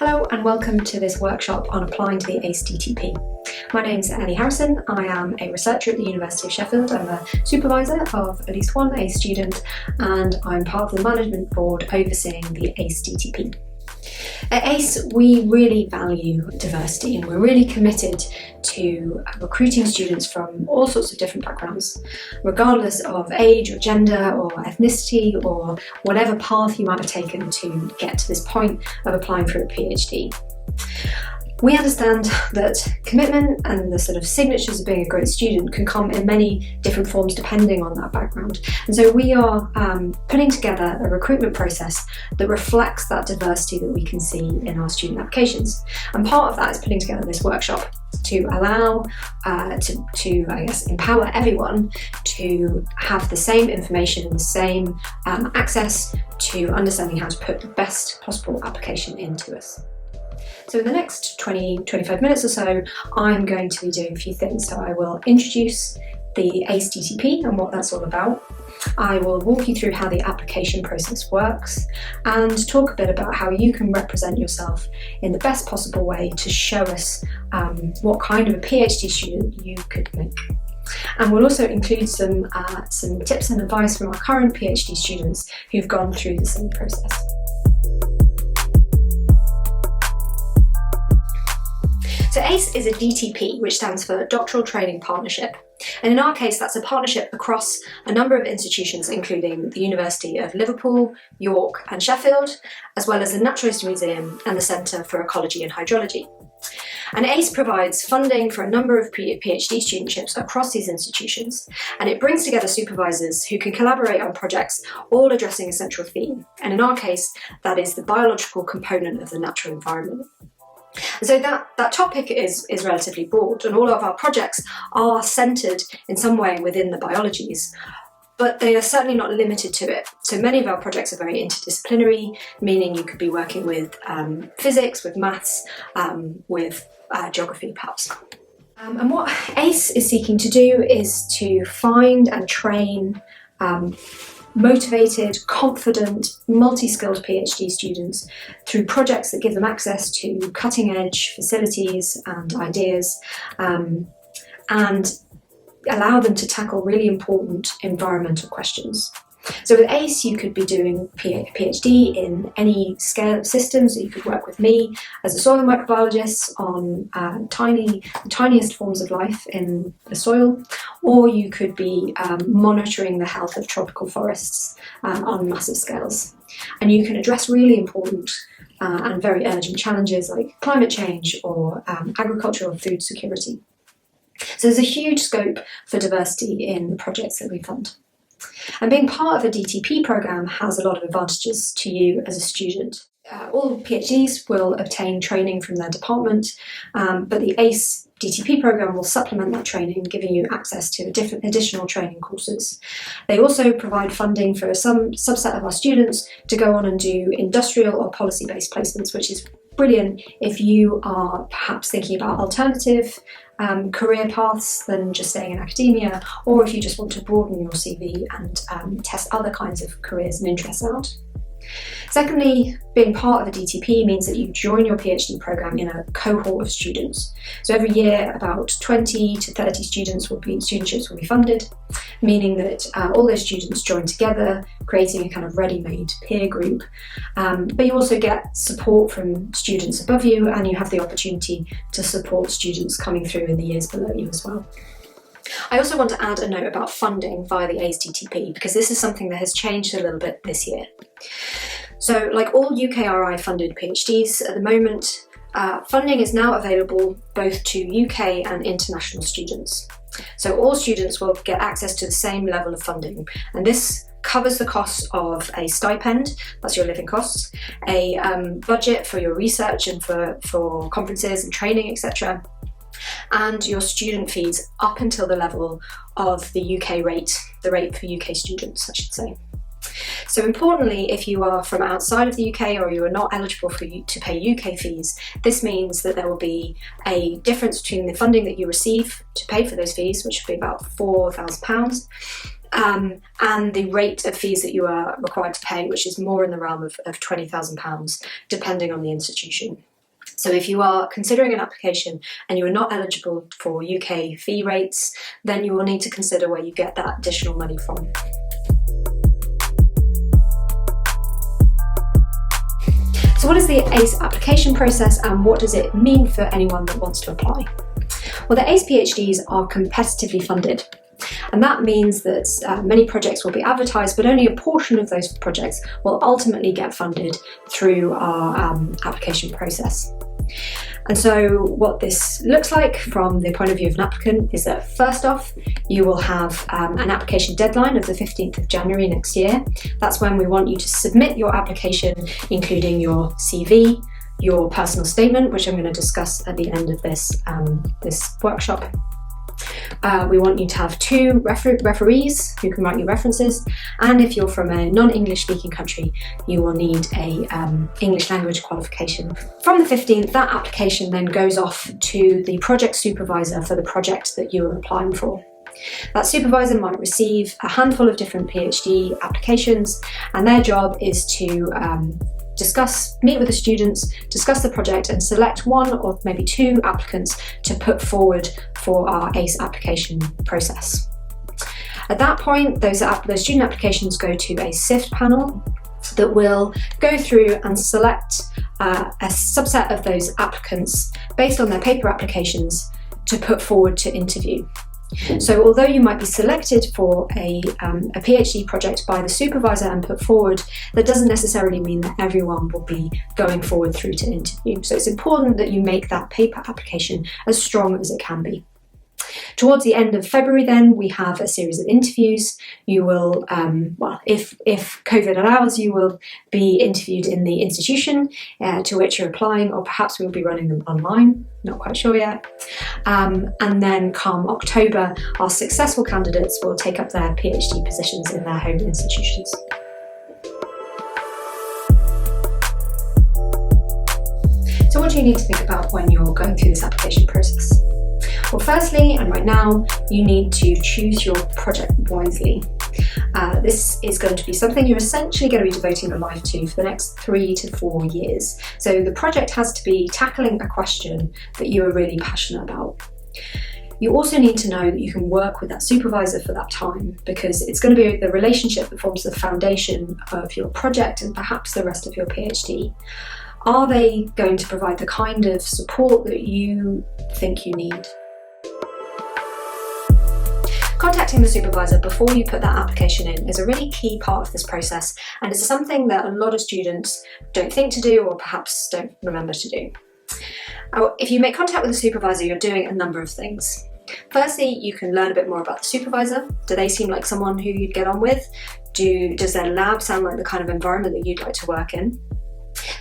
Hello and welcome to this workshop on applying to the ACE DTP. My name's Ellie Harrison. I am a researcher at the University of Sheffield. I'm a supervisor of at least one ACE student and I'm part of the management board overseeing the ACE DTP. At ACE, we really value diversity and we're really committed to recruiting students from all sorts of different backgrounds, regardless of age or gender or ethnicity or whatever path you might have taken to get to this point of applying for a PhD. We understand that commitment and the sort of signatures of being a great student can come in many different forms depending on that background. And so we are putting together a recruitment process that reflects that diversity that we can see in our student applications. And part of that is putting together this workshop to allow, to empower everyone to have the same information and the same access to understanding how to put the best possible application into us. So in the next 20-25 minutes or so, I'm going to be doing a few things. So I will introduce the ACE DTP and what that's all about. I will walk you through how the application process works and talk a bit about how you can represent yourself in the best possible way to show us what kind of a PhD student you could make. And we'll also include some tips and advice from our current PhD students who've gone through the same process. So ACE is a DTP, which stands for Doctoral Training Partnership. And in our case, that's a partnership across a number of institutions, including the University of Liverpool, York and Sheffield, as well as the Natural History Museum and the Centre for Ecology and Hydrology. And ACE provides funding for a number of PhD studentships across these institutions, and it brings together supervisors who can collaborate on projects all addressing a central theme. And in our case, that is the biological component of the natural environment. So that topic is relatively broad, and all of our projects are centred in some way within the biologies, but they are certainly not limited to it. So many of our projects are very interdisciplinary, meaning you could be working with physics, with maths, with geography perhaps. And what ACE is seeking to do is to find and train motivated, confident, multi-skilled PhD students through projects that give them access to cutting-edge facilities and ideas and allow them to tackle really important environmental questions. So with ACE, you could be doing PhD in any scale of systems. You could work with me as a soil microbiologist on the tiniest forms of life in the soil, or you could be monitoring the health of tropical forests on massive scales. And you can address really important and very urgent challenges like climate change or agricultural food security. So there's a huge scope for diversity in the projects that we fund. And being part of a DTP programme has a lot of advantages to you as a student. All PhDs will obtain training from their department, but the ACE DTP programme will supplement that training, giving you access to different additional training courses. They also provide funding for some subset of our students to go on and do industrial or policy-based placements, which is brilliant if you are perhaps thinking about alternative career paths than just staying in academia, or if you just want to broaden your CV and test other kinds of careers and interests out. Secondly, being part of a DTP means that you join your PhD programme in a cohort of students. So every year about 20 to 30 studentships will be funded, meaning that all those students join together, creating a kind of ready-made peer group. But you also get support from students above you, and you have the opportunity to support students coming through in the years below you as well. I also want to add a note about funding via the ACE DTP, because this is something that has changed a little bit this year. So like all UKRI funded PhDs at the moment, funding is now available both to UK and international students. So all students will get access to the same level of funding, and this covers the cost of a stipend, that's your living costs, a budget for your research and for conferences and training, etc., and your student fees up until the level of the UK rate, the rate for UK students, I should say. So importantly, if you are from outside of the UK or you are not eligible to pay UK fees, this means that there will be a difference between the funding that you receive to pay for those fees, which will be about £4,000, and the rate of fees that you are required to pay, which is more in the realm of £20,000, depending on the institution. So if you are considering an application and you are not eligible for UK fee rates, then you will need to consider where you get that additional money from. So what is the ACE application process and what does it mean for anyone that wants to apply? Well, the ACE PhDs are competitively funded. And that means that many projects will be advertised, but only a portion of those projects will ultimately get funded through our application process. And so what this looks like from the point of view of an applicant is that first off, you will have an application deadline of the 15th of January next year. That's when we want you to submit your application, including your CV, your personal statement, which I'm going to discuss at the end of this workshop. We want you to have 2 referees who can write your references, and if you're from a non-English speaking country, you will need a English language qualification. From the 15th, that application then goes off to the project supervisor for the project that you're applying for. That supervisor might receive a handful of different PhD applications, and their job is to meet with the students, discuss the project and select 1 or maybe 2 applicants to put forward for our ACE application process. At that point, those student applications go to a SIFT panel that will go through and select a subset of those applicants based on their paper applications to put forward to interview. So although you might be selected for a PhD project by the supervisor and put forward, that doesn't necessarily mean that everyone will be going forward through to interview. So it's important that you make that paper application as strong as it can be. Towards the end of February then, we have a series of interviews. You will, if COVID allows, you will be interviewed in the institution to which you're applying, or perhaps we'll be running them online, not quite sure yet. And then come October, our successful candidates will take up their PhD positions in their home institutions. So what do you need to think about when you're going through this application process? Well, firstly, and right now, you need to choose your project wisely. This is going to be something you're essentially going to be devoting your life to for the next 3 to 4 years. So the project has to be tackling a question that you are really passionate about. You also need to know that you can work with that supervisor for that time, because it's going to be the relationship that forms the foundation of your project and perhaps the rest of your PhD. Are they going to provide the kind of support that you think you need? Contacting the supervisor before you put that application in is a really key part of this process, and it's something that a lot of students don't think to do or perhaps don't remember to do. If you make contact with the supervisor, you're doing a number of things. Firstly, you can learn a bit more about the supervisor. Do they seem like someone who you'd get on with? Does their lab sound like the kind of environment that you'd like to work in?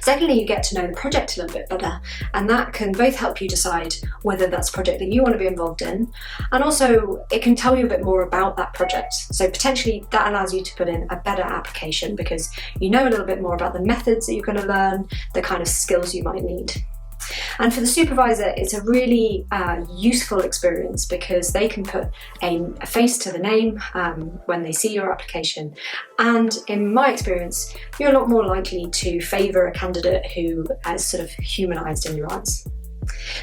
Secondly, you get to know the project a little bit better, and that can both help you decide whether that's a project that you want to be involved in, and also it can tell you a bit more about that project. So potentially that allows you to put in a better application because you know a little bit more about the methods that you're going to learn, the kind of skills you might need. And for the supervisor, it's a really useful experience because they can put a face to the name when they see your application. And in my experience, you're a lot more likely to favour a candidate who is sort of humanised in your eyes.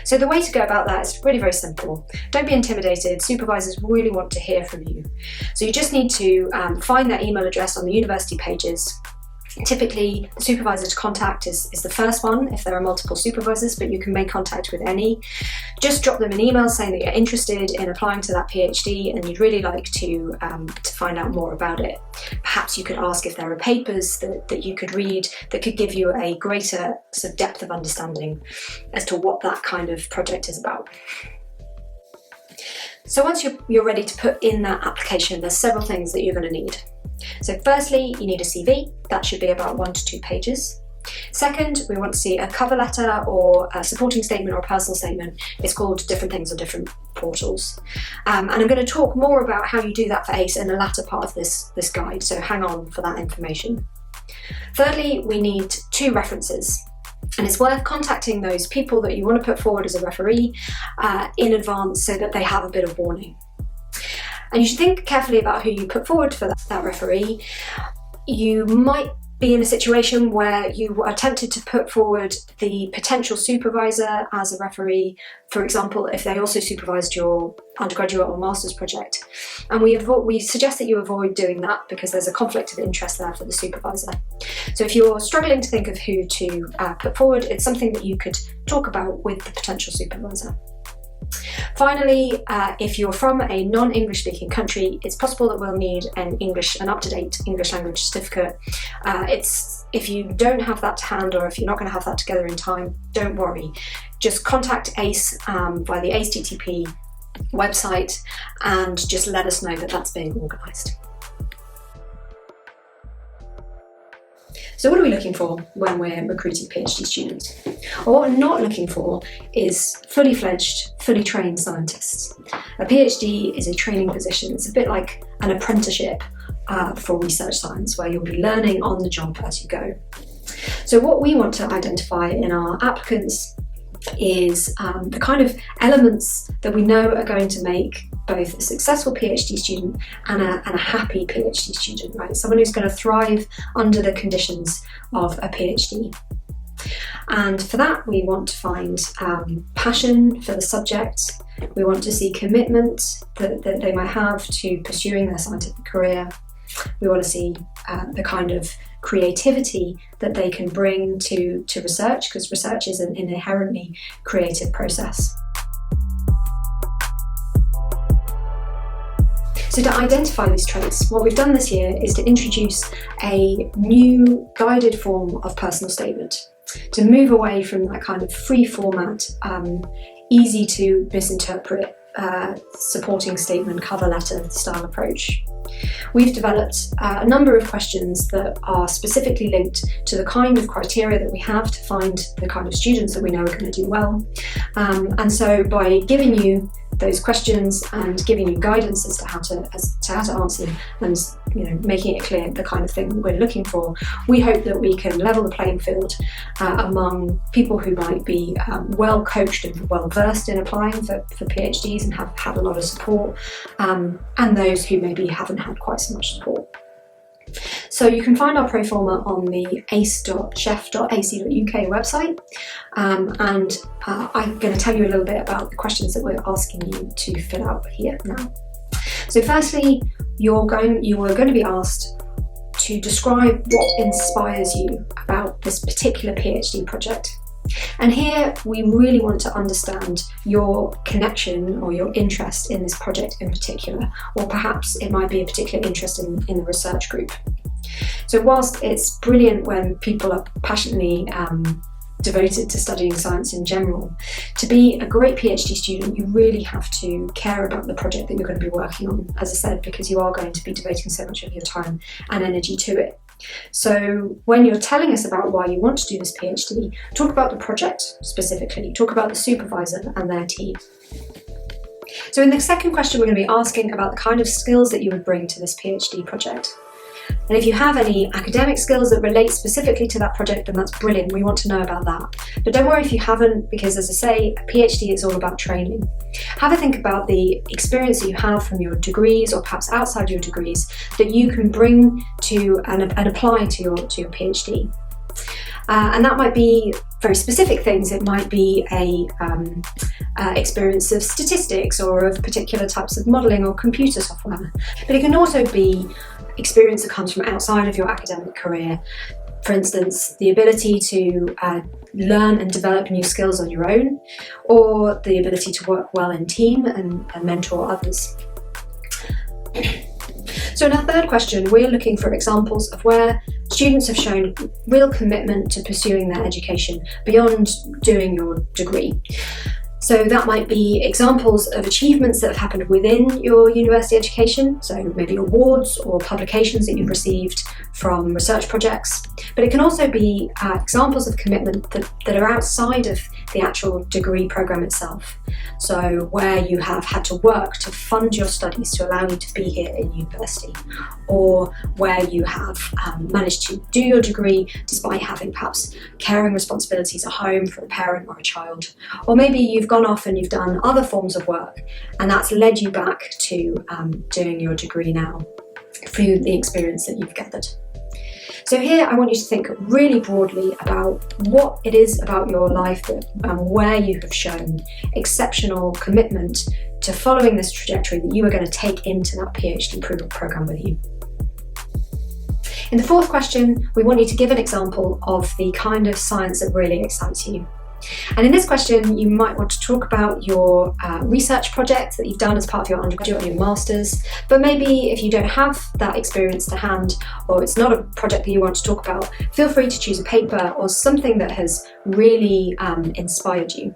So the way to go about that is really very simple. Don't be intimidated. Supervisors really want to hear from you. So you just need to find their email address on the university pages. Typically, the supervisor to contact is the first one if there are multiple supervisors, but you can make contact with any. Just drop them an email saying that you're interested in applying to that PhD and you'd really like to find out more about it. Perhaps you could ask if there are papers that you could read that could give you a greater sort of depth of understanding as to what that kind of project is about. So once you're ready to put in that application, there's several things that you're going to need. So firstly, you need a CV. That should be about 1 to 2 pages. Second, we want to see a cover letter or a supporting statement or a personal statement. It's called different things on different portals. And I'm going to talk more about how you do that for ACE in the latter part of this guide, so hang on for that information. Thirdly, we need 2 references. And it's worth contacting those people that you want to put forward as a referee in advance so that they have a bit of warning. And you should think carefully about who you put forward for that referee. You might be in a situation where you are tempted to put forward the potential supervisor as a referee, for example, if they also supervised your undergraduate or master's project. And we suggest that you avoid doing that because there's a conflict of interest there for the supervisor. So if you're struggling to think of who to put forward, it's something that you could talk about with the potential supervisor. Finally, if you're from a non-English speaking country, it's possible that we'll need an up-to-date English language certificate. If you don't have that to hand, or if you're not going to have that together in time, don't worry. Just contact ACE via the ACE DTP website and just let us know that that's being organised. So what are we looking for when we're recruiting PhD students? Well, what we're not looking for is fully fledged, fully trained scientists. A PhD is a training position. It's a bit like an apprenticeship for research science, where you'll be learning on the job as you go. So what we want to identify in our applicants is the kind of elements that we know are going to make both a successful PhD student and a happy PhD student, right? Someone who's going to thrive under the conditions of a PhD. And for that, we want to find passion for the subject. We want to see commitment that they might have to pursuing their scientific career. We want to see the kind of creativity that they can bring to research, because research is an inherently creative process. So to identify these traits, what we've done this year is to introduce a new guided form of personal statement, to move away from that kind of free format, easy to misinterpret supporting statement, cover letter style approach. We've developed a number of questions that are specifically linked to the kind of criteria that we have to find the kind of students that we know are going to do well. And so by giving you those questions and giving you guidance as to how to answer them, and making it clear the kind of thing that we're looking for, we hope that we can level the playing field among people who might be well coached and well versed in applying for PhDs and have had a lot of support, and those who maybe haven't had quite so much support. So you can find our pro forma on the ace.chef.ac.uk website, and I'm going to tell you a little bit about the questions that we're asking you to fill out here now. So firstly, you are going to be asked to describe what inspires you about this particular PhD project. And here we really want to understand your connection or your interest in this project in particular, or perhaps it might be a particular interest in the research group. So whilst it's brilliant when people are passionately devoted to studying science in general, to be a great PhD student, you really have to care about the project that you're going to be working on, as I said, because you are going to be devoting so much of your time and energy to it. So when you're telling us about why you want to do this PhD, talk about the project specifically, talk about the supervisor and their team. So in the second question, we're going to be asking about the kind of skills that you would bring to this PhD project. And if you have any academic skills that relate specifically to that project, then that's brilliant. We want to know about that. But don't worry if you haven't, because as I say, a PhD is all about training. Have a think about the experience that you have from your degrees, or perhaps outside your degrees, that you can bring to and apply to your PhD. And that might be very specific things. It might be a experience of statistics or of particular types of modelling or computer software. But it can also be experience that comes from outside of your academic career. For instance, the ability to learn and develop new skills on your own, or the ability to work well in team and mentor others. So in our third question, we're looking for examples of where students have shown real commitment to pursuing their education beyond doing your degree. So that might be examples of achievements that have happened within your university education, so maybe awards or publications that you've received from research projects. But it can also be examples of commitment that are outside of the actual degree programme itself. So where you have had to work to fund your studies to allow you to be here in university, or where you have managed to do your degree despite having perhaps caring responsibilities at home for a parent or a child. Or maybe you've gone off and you've done other forms of work, and that's led you back to doing your degree now through the experience that you've gathered. So here I want you to think really broadly about what it is about your life where you have shown exceptional commitment to following this trajectory that you are going to take into that PhD programme with you. In the fourth question, we want you to give an example of the kind of science that really excites you. And in this question, you might want to talk about your research project that you've done as part of your undergraduate or your master's, but maybe if you don't have that experience to hand, or it's not a project that you want to talk about, feel free to choose a paper or something that has really inspired you.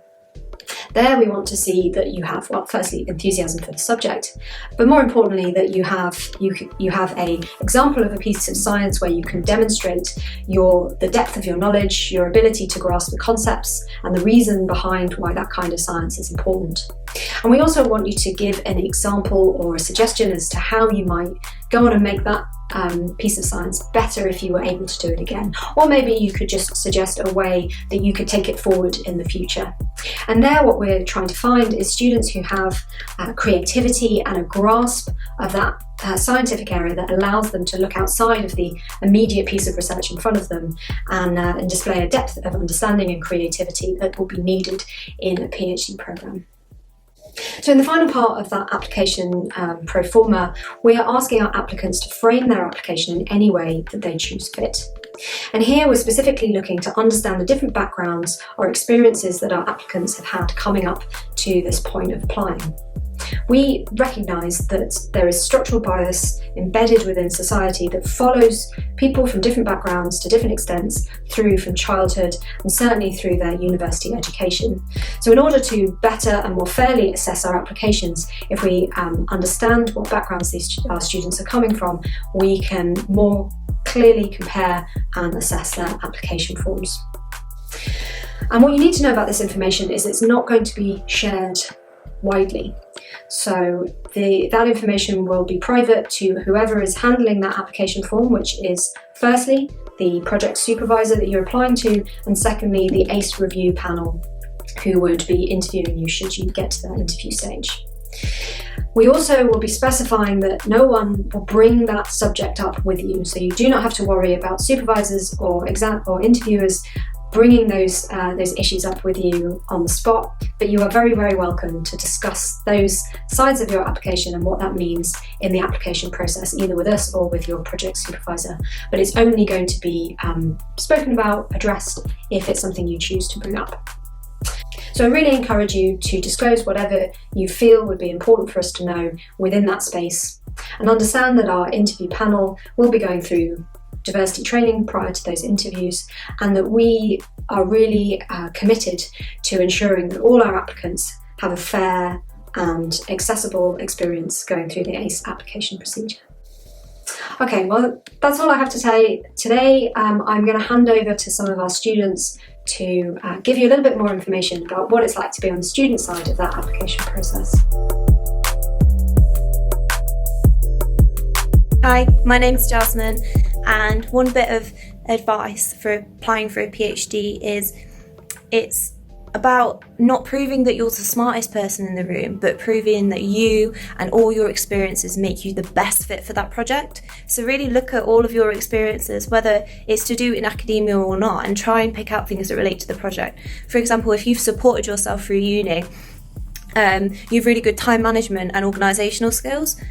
There we want to see that you have, well, firstly, enthusiasm for the subject, but more importantly, that you have an example of a piece of science where you can demonstrate the depth of your knowledge, your ability to grasp the concepts, and the reason behind why that kind of science is important. And we also want you to give an example or a suggestion as to how you might go on and make that piece of science better if you were able to do it again. Or maybe you could just suggest a way that you could take it forward in the future. And there what we're trying to find is students who have creativity and a grasp of that scientific area that allows them to look outside of the immediate piece of research in front of them and display a depth of understanding and creativity that will be needed in a PhD programme. So in the final part of that application pro forma, we are asking our applicants to frame their application in any way that they choose fit. And here we're specifically looking to understand the different backgrounds or experiences that our applicants have had coming up to this point of applying. We recognise that there is structural bias embedded within society that follows people from different backgrounds to different extents through from childhood and certainly through their university education. So in order to better and more fairly assess our applications, if we understand what backgrounds our students are coming from, we can more clearly compare and assess their application forms. And what you need to know about this information is it's not going to be shared widely. So that information will be private to whoever is handling that application form, which is firstly the project supervisor that you're applying to, and secondly the ACE review panel who would be interviewing you should you get to that interview stage. We also will be specifying that no one will bring that subject up with you, so you do not have to worry about supervisors or interviewers bringing those issues up with you on the spot, but you are very, very welcome to discuss those sides of your application and what that means in the application process, either with us or with your project supervisor. But it's only going to be spoken about, addressed, if it's something you choose to bring up. So I really encourage you to disclose whatever you feel would be important for us to know within that space, and understand that our interview panel will be going through diversity training prior to those interviews, and that we are really committed to ensuring that all our applicants have a fair and accessible experience going through the ACE application procedure. Okay, well, that's all I have to say today. I'm going to hand over to some of our students to give you a little bit more information about what it's like to be on the student side of that application process. Hi, my name's Jasmine, and one bit of advice for applying for a PhD is it's about not proving that you're the smartest person in the room, but proving that you and all your experiences make you the best fit for that project. So really look at all of your experiences, whether it's to do in academia or not, and try and pick out things that relate to the project. For example, if you've supported yourself through uni, you have really good time management and organisational skills,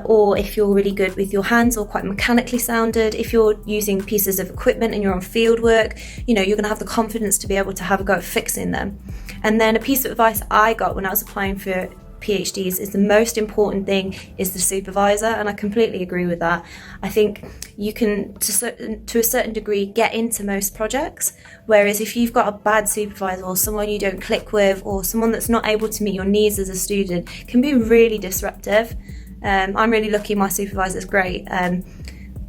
or if you're really good with your hands or quite mechanically sounded, if you're using pieces of equipment and you're on field work, you're going to have the confidence to be able to have a go at fixing them. And then a piece of advice I got when I was applying for PhDs is the most important thing is the supervisor, and I completely agree with that. I think you can, to a certain degree, get into most projects, whereas if you've got a bad supervisor or someone you don't click with or someone that's not able to meet your needs as a student, it can be really disruptive. I'm really lucky my supervisor's great,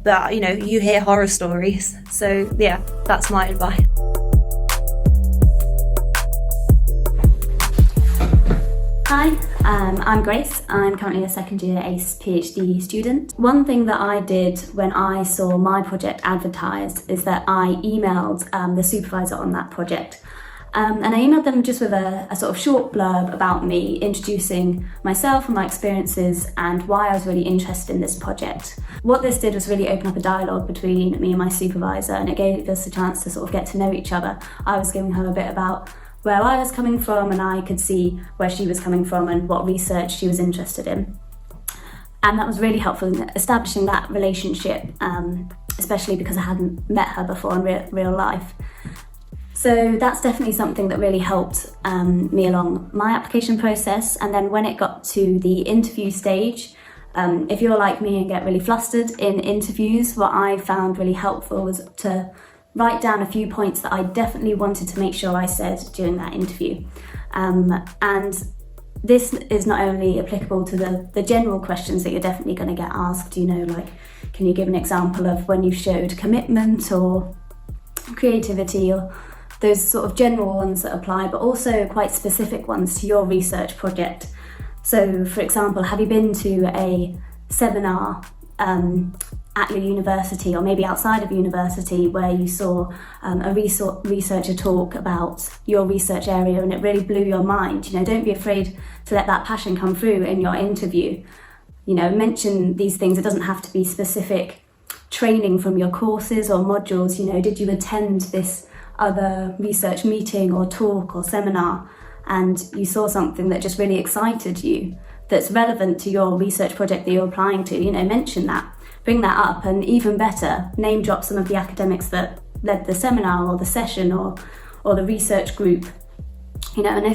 but you hear horror stories, so yeah, that's my advice. Hi, I'm Grace. I'm currently a second year ACE PhD student. One thing that I did when I saw my project advertised is that I emailed the supervisor on that project. And I emailed them just with a sort of short blurb about me, introducing myself and my experiences and why I was really interested in this project. What this did was really open up a dialogue between me and my supervisor, and it gave us a chance to sort of get to know each other. I was giving her a bit about where I was coming from, and I could see where she was coming from and what research she was interested in. And that was really helpful in establishing that relationship, especially because I hadn't met her before in real life. So that's definitely something that really helped me along my application process. And then when it got to the interview stage, if you're like me and get really flustered in interviews, what I found really helpful was to write down a few points that I definitely wanted to make sure I said during that interview. And this is not only applicable to the general questions that you're definitely going to get asked, like, can you give an example of when you showed commitment or creativity, or those sort of general ones that apply, but also quite specific ones to your research project. So, for example, have you been to a seminar at your university, or maybe outside of university, where you saw a researcher talk about your research area and it really blew your mind? Don't be afraid to let that passion come through in your interview. Mention these things. It doesn't have to be specific training from your courses or modules. Did you attend this other research meeting or talk or seminar, and you saw something that just really excited you, that's relevant to your research project that you're applying to? Mention that, bring that up, and even better, name drop some of the academics that led the seminar or the session or the research group. And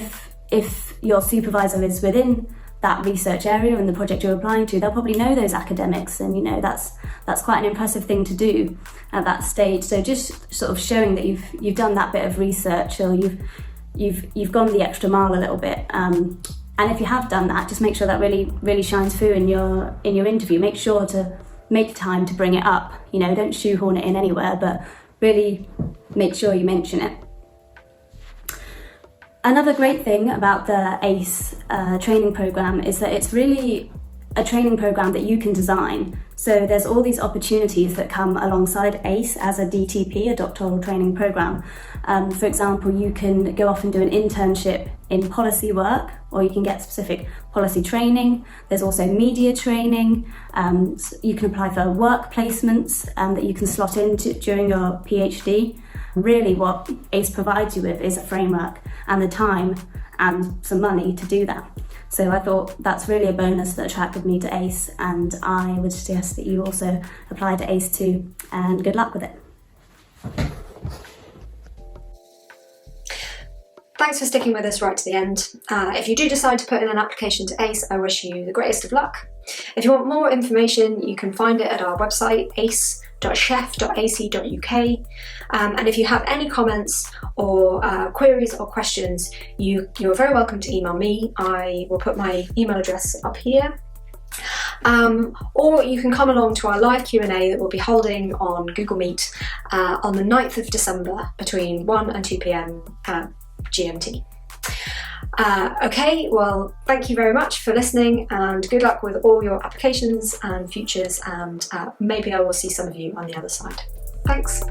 if your supervisor is within that research area and the project you're applying to, they'll probably know those academics, and that's quite an impressive thing to do at that stage. So just sort of showing that you've done that bit of research, or you've gone the extra mile a little bit. And if you have done that, just make sure that really shines through in your interview. Make sure to make time to bring it up. Don't shoehorn it in anywhere, but really make sure you mention it. Another great thing about the ACE training program is that it's really a training program that you can design. So there's all these opportunities that come alongside ACE as a DTP, a doctoral training program. For example, you can go off and do an internship in policy work, or you can get specific policy training. There's also media training. You can apply for work placements that you can slot into during your PhD. Really, what ACE provides you with is a framework and the time and some money to do that. So I thought that's really a bonus that attracted me to ACE, and I would suggest that you also apply to ACE too, and good luck with it. Thanks for sticking with us right to the end. If you do decide to put in an application to ACE, I wish you the greatest of luck. If you want more information, you can find it at our website, ace.chef.ac.uk. And if you have any comments or queries or questions, you're very welcome to email me. I will put my email address up here. Or you can come along to our live Q&A that we'll be holding on Google Meet on the 9th of December between 1 and 2 p.m. GMT. Okay, well, thank you very much for listening, and good luck with all your applications and futures, and maybe I will see some of you on the other side. Thanks.